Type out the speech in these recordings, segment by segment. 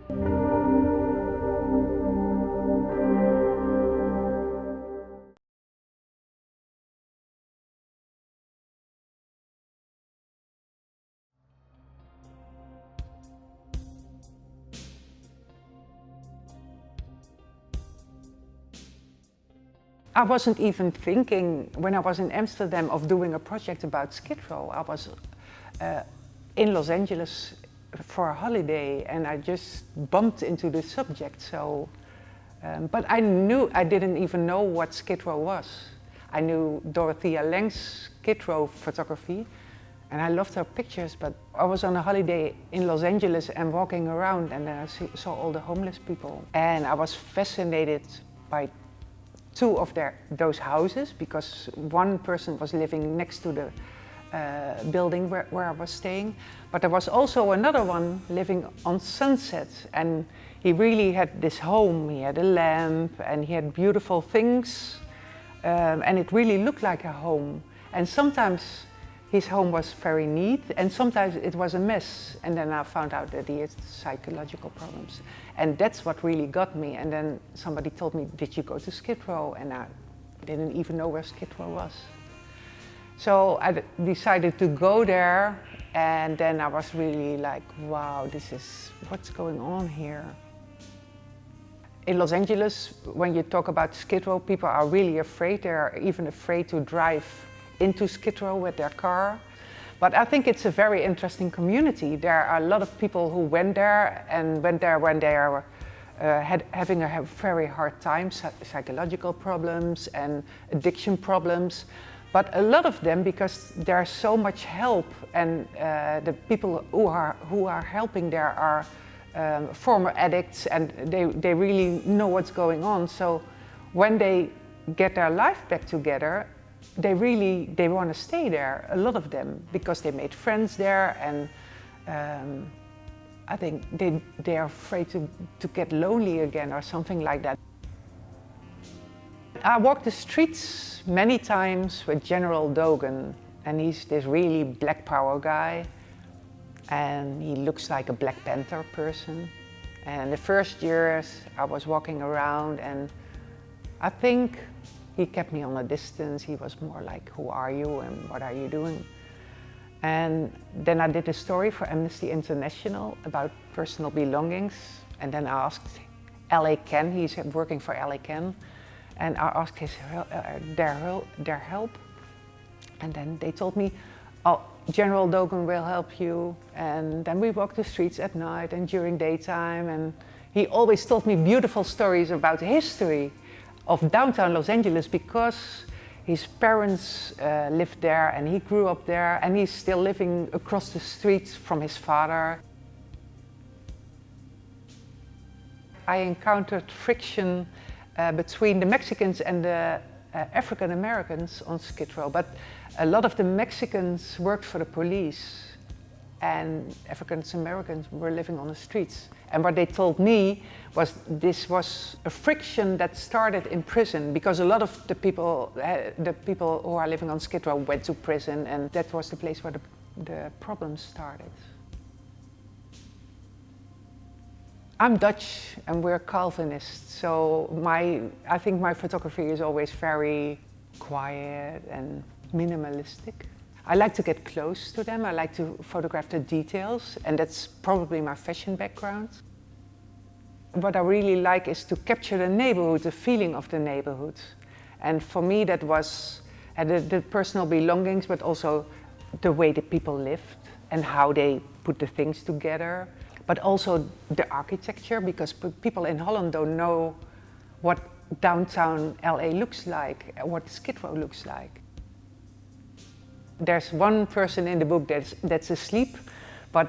I wasn't even thinking, when I was in Amsterdam, of doing a project about Skid Row. I was in Los Angeles for a holiday and I just bumped into the subject. But I didn't even know what Skid Row was. I knew Dorothea Lang's Skid Row photography and I loved her pictures, but I was on a holiday in Los Angeles and walking around and then I saw all the homeless people. And I was fascinated by two of those houses, because one person was living next to the building where I was staying, but there was also another one living on Sunset, and he really had this home. He had a lamp and he had beautiful things, and it really looked like a home. And sometimes his home was very neat and sometimes it was a mess, and then I found out that he had psychological problems. And that's what really got me. And then somebody told me, did you go to Skid Row? And I didn't even know where Skid Row was. So I decided to go there, and then I was really like, wow, what's going on here? In Los Angeles, when you talk about Skid Row, people are really afraid. They're even afraid to drive into Skid Row with their car. But I think it's a very interesting community. There are a lot of people who went there when they are having a very hard time, psychological problems and addiction problems. But a lot of them, because there's so much help, and the people who are helping there are former addicts, and they really know what's going on. So when they get their life back together, they want to stay there, a lot of them, because they made friends there, and I think they are afraid to get lonely again or something like that. I walked the streets many times with General Dogan, and he's this really Black Power guy, and he looks like a Black Panther person. And the first years I was walking around, and I think he kept me on a distance. He was more like, who are you and what are you doing? And then I did a story for Amnesty International about personal belongings. And then I asked LA Ken, he's working for LA Ken, and I asked their help. And then they told me, oh, General Dogan will help you. And then we walked the streets at night and during daytime. And he always told me beautiful stories about the history of downtown Los Angeles, because his parents lived there and he grew up there, and he's still living across the street from his father. I encountered friction between the Mexicans and the African Americans on Skid Row, but a lot of the Mexicans worked for the police and African Americans were living on the streets. And what they told me was this was a friction that started in prison, because a lot of the people who are living on Skid Row went to prison, and that was the place where the problems started. I'm Dutch and we're Calvinists, so I think my photography is always very quiet and minimalistic. I like to get close to them. I like to photograph the details, and that's probably my fashion background. What I really like is to capture the neighborhood, the feeling of the neighborhood. And for me that was the personal belongings, but also the way the people lived and how they put the things together. But also the architecture, because people in Holland don't know what downtown LA looks like, what Skid Row looks like. There's one person in the book that's asleep, but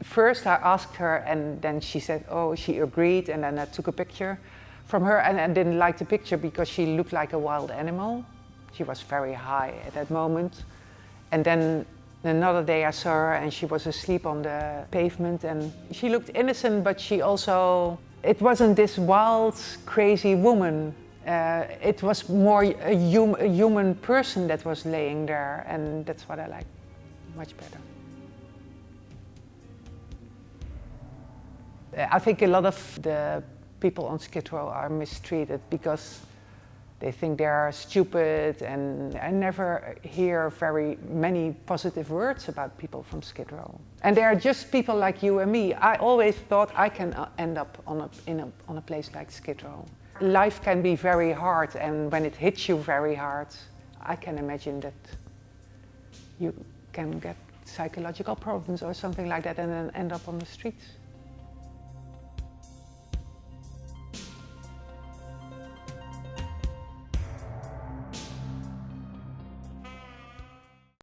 first I asked her, and then she said, oh, she agreed, and then I took a picture from her, and I didn't like the picture because she looked like a wild animal. She was very high at that moment. And then another day I saw her and she was asleep on the pavement, and she looked innocent, but it wasn't this wild, crazy woman. It was more a human person that was laying there, and that's what I like much better. I think a lot of the people on Skid Row are mistreated because they think they are stupid, and I never hear very many positive words about people from Skid Row. And they are just people like you and me. I always thought I can end up on a place like Skid Row. Life can be very hard, and when it hits you very hard, I can imagine that you can get psychological problems or something like that and then end up on the streets.